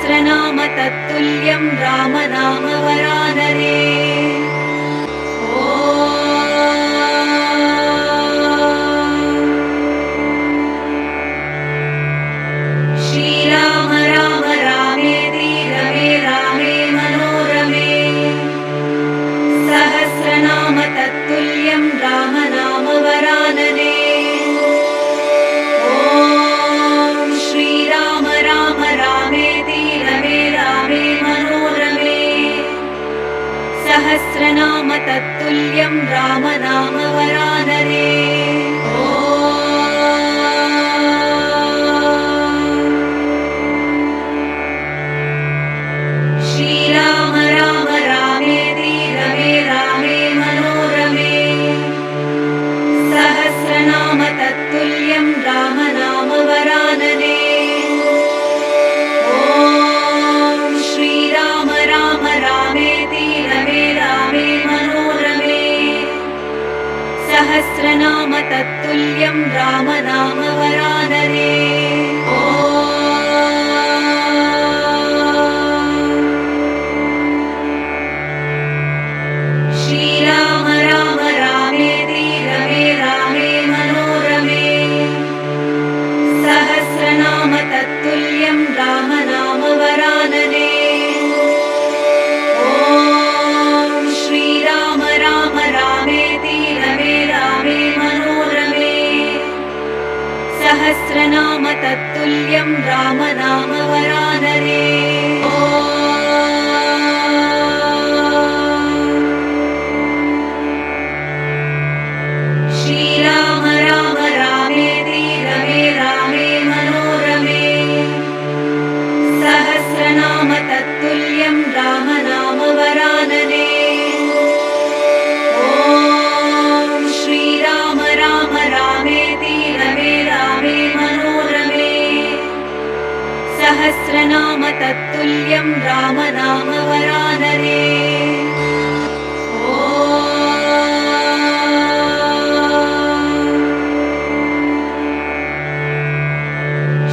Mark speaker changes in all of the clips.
Speaker 1: सहस्रनाम तत्तुल्यं रामनाम वरानने। श्रीराम राम रामेति रमे रामे मनोरमे। सहस्रनाम तत्तुल्यं रामनाम वरानने। ॐ श्रीराम राम रामेति रमे रामे मनोरमे। सहस्रनाम तत्तुल्यं रामनाम वरानने। श्रीराम राम रामेति रमे रामे मनोरमे। सहस्रनाम तत्तुल्यं रामनाम वरानने। ॐ श्रीराम राम रामेति रमे रामे मनोरमे। सहस्रनाम तत्तुल्यं रामनाम वरानने। श्रीराम राम रामेति रमे रामे मनोरमे। सहस्रनाम तत्तुल्यं रामनाम वरानने। ॐ श्रीराम राम रामेति रमे रामे मनोरमे। सहस्रनाम तत्तुल्यं रामनाम वरानने। श्रीराम राम रामेति रमे रामे मनोरमे। सहस्रनाम तत्तुल्यं रामनाम वरानने। ॐ श्रीराम राम रामेति रमे रामे मनोरमे। सहस्रनाम तत्तुल्यं रामनाम वरानने।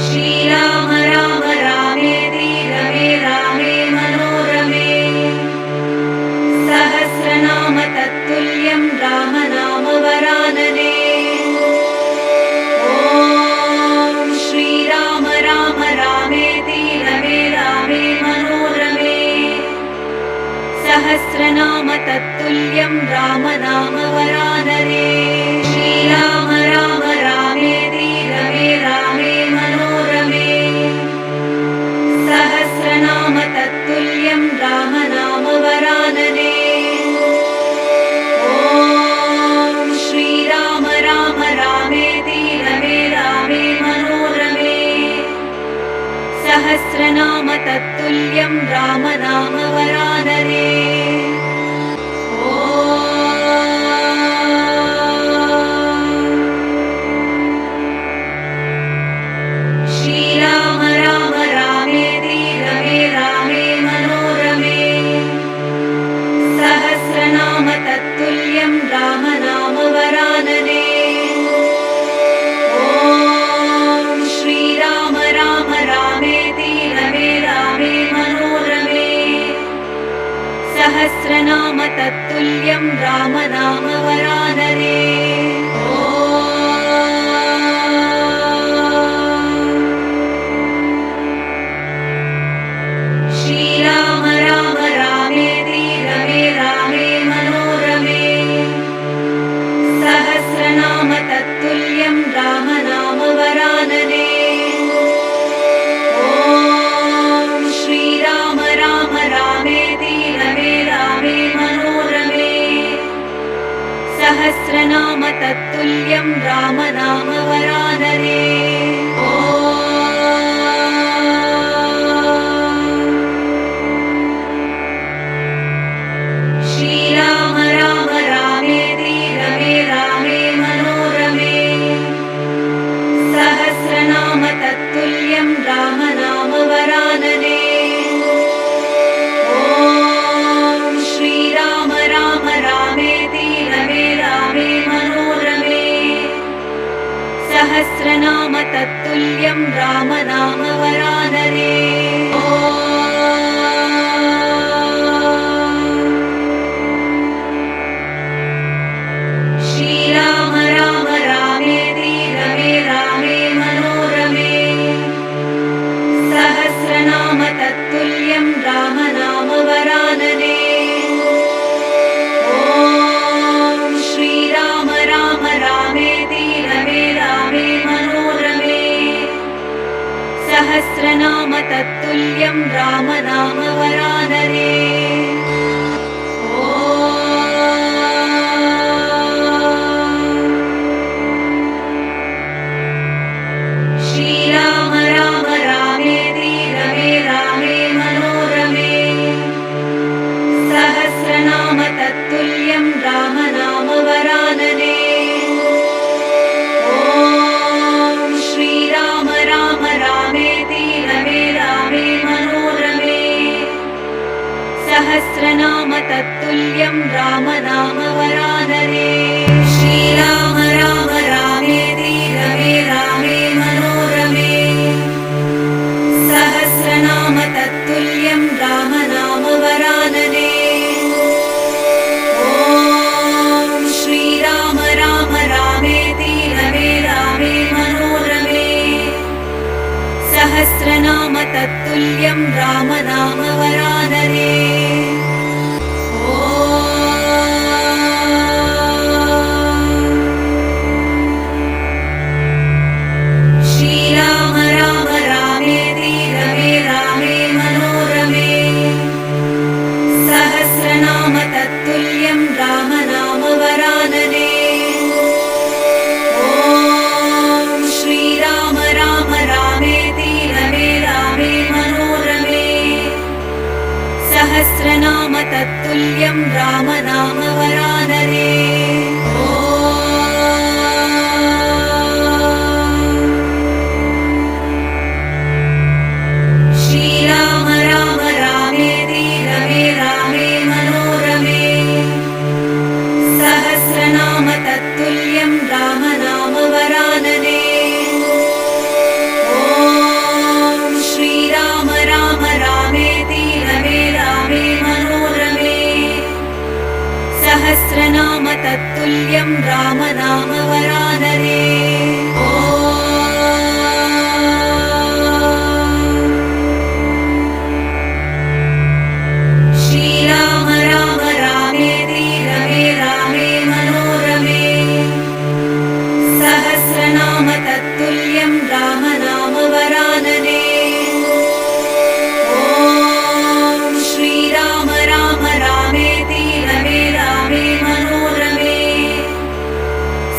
Speaker 1: श्रीराम राम रामेति रमे रामे मनोरमे। सहस्रनाम तत्तुल्यं रामनाम वरानने। ॐ श्रीराम राम रामेति रमे रामे मनोरमे। सहस्रनाम तत्तुल्यं रामनाम वरानने। श्रीराम राम रामेति रमे रामे मनोरमे। सहस्रनाम तत्तुल्यं रामनाम वरानने। ॐ श्रीराम राम रामेति रमे रामे मनोरमे। सहस्रनाम तत्तुल्यं रामनाम वरानने। श्रीराम राम रामेति रमे रामे मनोरमे। सहस्रनाम तत्तुल्यं रामनाम वरानने। ॐ श्रीराम राम रामेति रमे रामे मनोरमे। सहस्रनाम तत्तुल्यं रामनाम वरानने। श्रीराम राम रामेति रमे रामे मनोरमे। सहस्रनाम तत्तुल्यं रामनाम वरानने। ॐ श्रीराम राम रामेति रमे रामे मनोरमे। सहस्रनाम तत्तुल्यं रामनामवरानने। ॐ श्रीराम राम रामेति रमे रामे मनोरमे। सहस्रनाम तत्तुल्यं रामनामवरानने। श्रीराम राम रामेति रमे रामे मनोरमे। सहस्रनाम तत्तुल्यं रामनामवरानने। ॐ श्रीराम राम रामेति रमे रामे मनोरमे। सहस्रनाम तत्तुल्यं रामनामवरानने। श्रीराम राम रामेति रमे रामे मनोरमे। सहस्रनाम तत्तुल्यं रामनामवरानने। ॐ श्रीराम राम रामेति रमे रामे मनोरमे। सहस्रनाम तत्तुल्यं रामनामवरानने। श्रीराम राम रामेति रमे रामे मनोरमे। सहस्रनाम तत्तुल्यं रामनामवरानने। ॐ श्रीराम राम रामेति रमे रामे मनोरमे। सहस्रनाम तत्तुल्यं रामनामवरानने। श्रीराम राम रामेति रमे रामे मनोरमे। सहस्रनाम तत्तुल्यं रामनामवरानने। ॐ श्रीराम राम रामेति रमे रामे मनोरमे। सहस्रनाम तत्तुल्यं रामनामवरानने। श्रीराम राम रामेति रमे रामे मनोरमे। सहस्रनाम तत्तुल्यं रामनामवरानने। ॐ श्रीराम राम रामेति रमे रामे मनोरमे।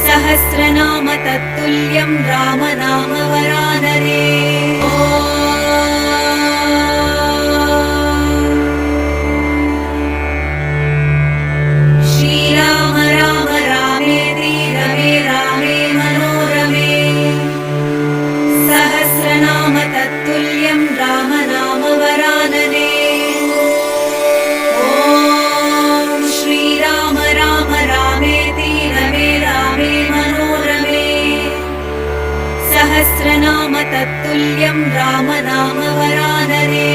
Speaker 1: सहस्रनाम तत्तुल्यं रामनामवरानने। श्रीराम राम रामेति रमे रामे मनोरमे। सहस्रनाम तत्तुल्यं रामनामवरानने। ॐ श्रीराम राम रामेति रमे रामे मनोरमे। सहस्रनाम तत्तुल्यं रामनामवरानने।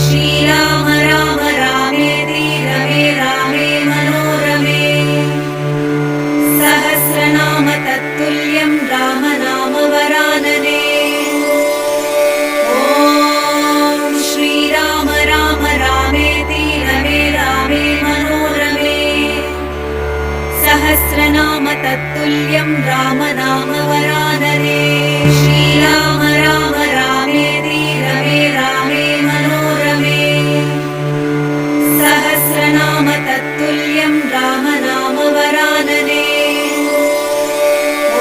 Speaker 1: श्रीराम राम रामेति रमे रामे मनोरमे। सहस्रनाम तत्तुल्यं रामनामवरानने। ॐ श्रीराम राम रामेति रमे रामे मनोरमे। सहस्रनाम तत्तुल्यं रामनामवरानने। श्रीराम राम रामेति रमे रामे मनोरमे। सहस्रनाम तत्तुल्यं रामनामवरानने।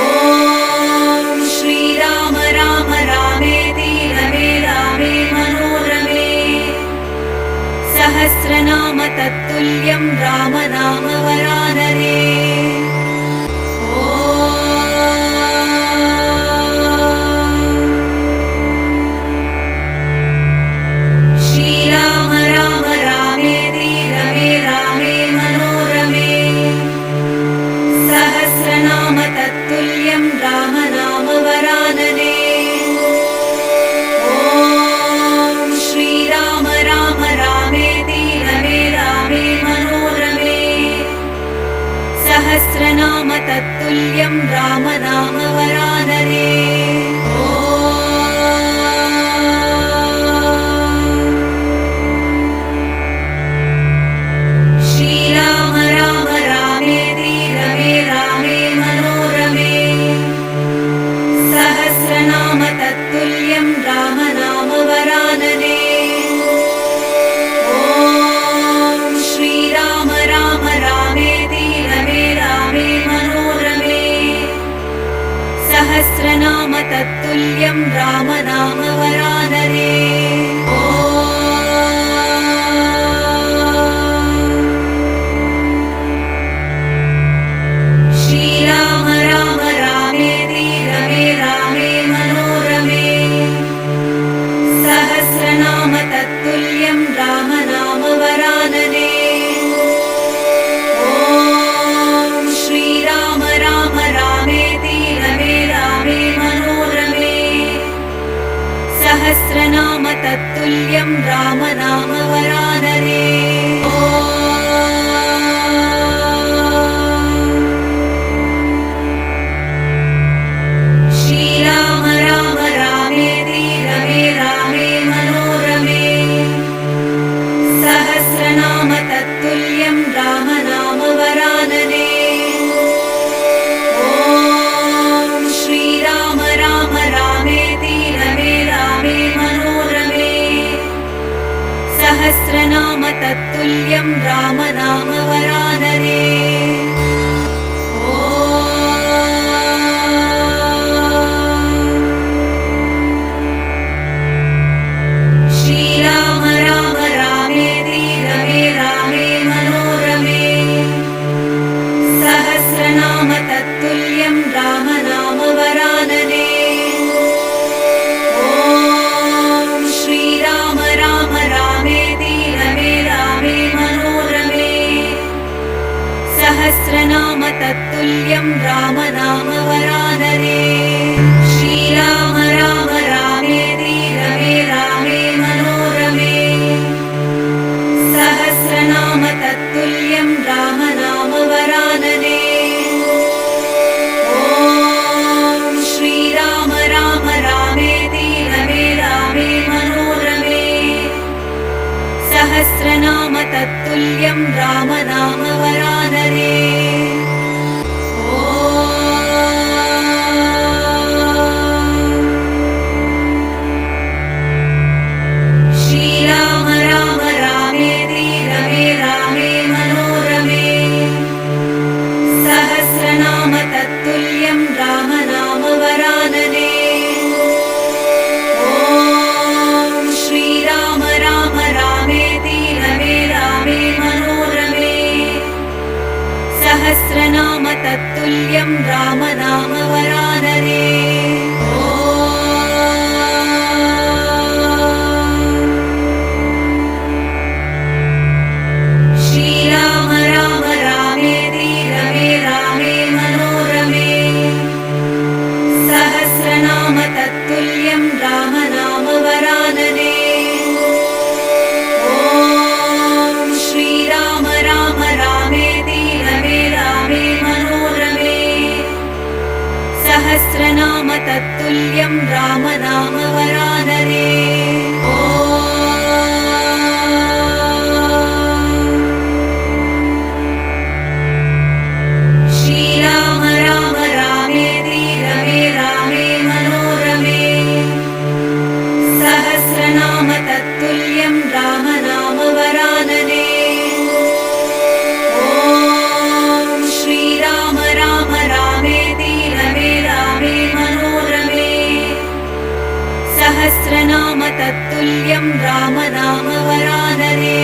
Speaker 1: ॐ श्रीराम राम रामेति रमे रामे मनोरमे। सहस्रनाम तत्तुल्यं रामनामवरानने। श्रीराम राम रामेति रमे रामे मनोरमे। सहस्रनाम तत्तुल्यं रामनामवरानने। ॐ श्रीराम राम रामेति रमे रामे मनोरमे। सहस्रनाम तत्तुल्यं रामनाम वरानने श्रीराम राम रामेति रमे रामे मनोरमे सहस्रनाम तत्तुल्यं रामनाम वरानने श्रीराम राम रामेति रमे रामे मनोरमे सहस्रनाम तत्तुल्यं रामनाम वरानने श्रीराम राम रामेति रमे रामे मनोरमे सहस्रनाम तत्तुल्यं रामनाम वरानने श्रीराम राम रामेति रमे रामे मनोरमे सहस्रनाम तत्तुल्यं रामनाम वरानने श्रीराम राम रामेति रमे रामे मनोरमे सहस्रनाम तत्तुल्यं रामनाम वरानने श्रीराम राम रामेति रमे रामे मनोरमे सहस्रनाम तत्तुल्यं रामनाम वरानने श्रीराम राम रामेति रमे रामे मनोरमे सहस्रनाम तत्तुल्यं रामनाम वरानने श्रीराम राम रामेति रमे रामे मनोरमे सहस्रनाम तत्तुल्यं रामनाम वरानने श्रीराम राम रामेति रमे रामे मनोरमे सहस्रनाम तत्तुल्यं रामनाम वरानने श्रीराम राम रामेति रमे रामे मनोरमे सहस्रनाम तत्तुल्यं रामनाम वरानने श्रीराम राम रामेति रमे रामे मनोरमे सहस्रनाम तत्तुल्यं रामनाम वरानने श्रीराम राम रामेति रमे रामे मनोरमे सहस्रनाम तत्तुल्यं रामनाम वरानने श्रीराम राम रामेति रमे रामे मनोरमे सहस्रनाम तत्तुल्यं रामनाम वरानने श्रीराम राम रामेति रमे रामे मनोरमे सहस्रनाम तत्तुल्यं रामनाम वरानने श्रीराम राम रामेति रमे रामे मनोरमे सहस्रनाम तत्तुल्यं रामनाम वरानने श्रीराम राम रामेति रमे रामे मनोरमे सहस्रनाम तत्तुल्यं रामनाम वरानने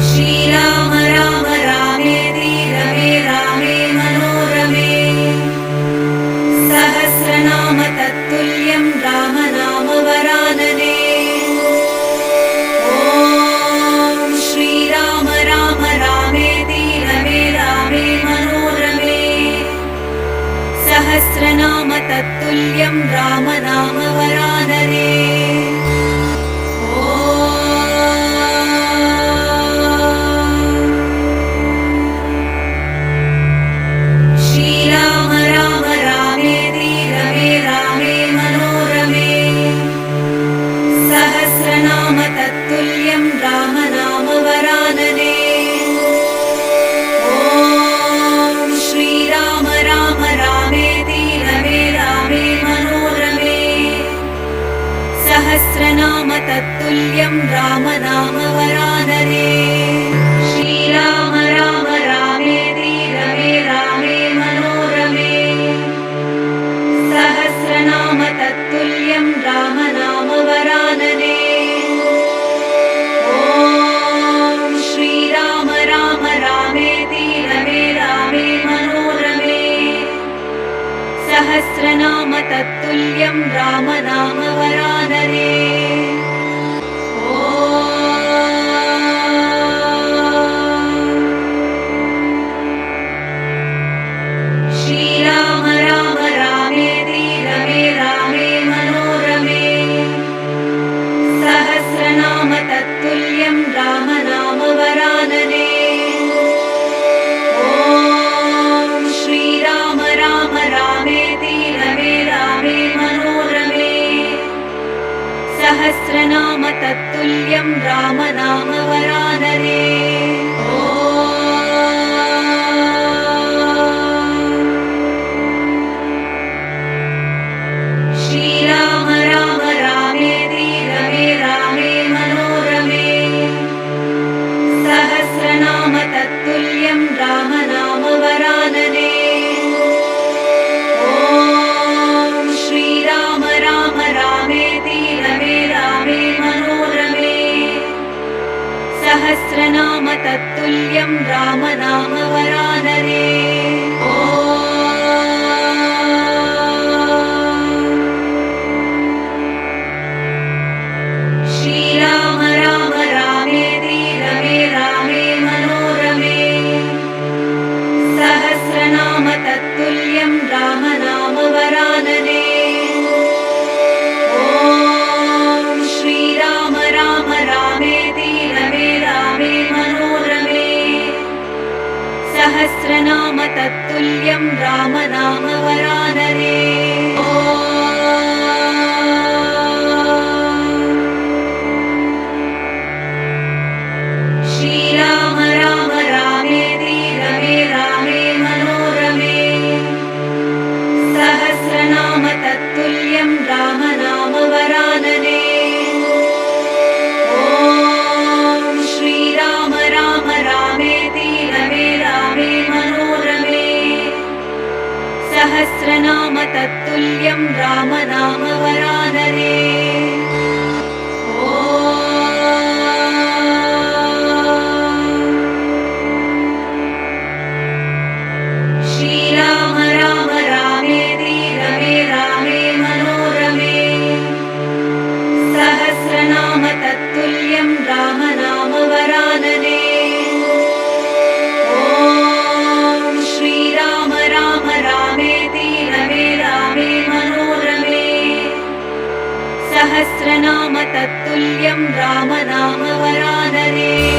Speaker 1: श्रीराम राम रामेति रमे रामे मनोरमे सहस्रनाम तत्तुल्यं रामनाम वरानने श्रीराम राम रामेति रमे रामे मनोरमे सहस्रनाम तत्तुल्यं रामनाम वरानने तत्तुल्यं राम नाम वरानने। श्रीराम राम रामेति रमे रामे मनोरमे। सहस्रनाम तत्तुल्यं राम नाम वरानने। ॐ श्रीराम राम रामेति रमे रामे मनोरमे। सहस्रनाम तत्तुल्यं राम नाम वरानने। श्रीराम राम रामेति रमे रामे मनोरमे। सहस्रनाम तत्तुल्यं राम नाम वरानने। ॐ श्रीराम राम रामेति रमे रामे मनोरमे। सहस्रनाम तत्तुल्यं राम नाम वरानने। श्रीराम राम रामेति रमे रामे मनोरमे। सहस्रनाम तत्तुल्यं राम नाम वरानने। ॐ श्रीराम राम रामेति रमे रामे मनोरमे। सहस्रनाम तत्तुल्यं राम नाम वरानने। श्रीराम राम रामेति रमे रामे मनोरमे। सहस्रनाम तत्तुल्यं राम नाम वरानने। ॐ श्रीराम राम रामेति रमे रामे मनोरमे। सहस्रनाम तत्तुल्यं राम नाम वरानने। श्रीराम राम रामेति रमे रामे मनोरमे। सहस्रनाम तत्तुल्यं राम नाम वरानने। ॐ श्रीराम राम रामेति रमे रामे मनोरमे। सहस्रनाम तत्तुल्यं राम नाम वरानने। श्रीराम राम रामेति रमे रामे मनोरमे। सहस्रनाम तत्तुल्यं राम नाम वरानने। ॐ श्रीराम राम रामेति रमे रामे मनोरमे। सहस्रनाम तत्तुल्यं राम नाम वरानने।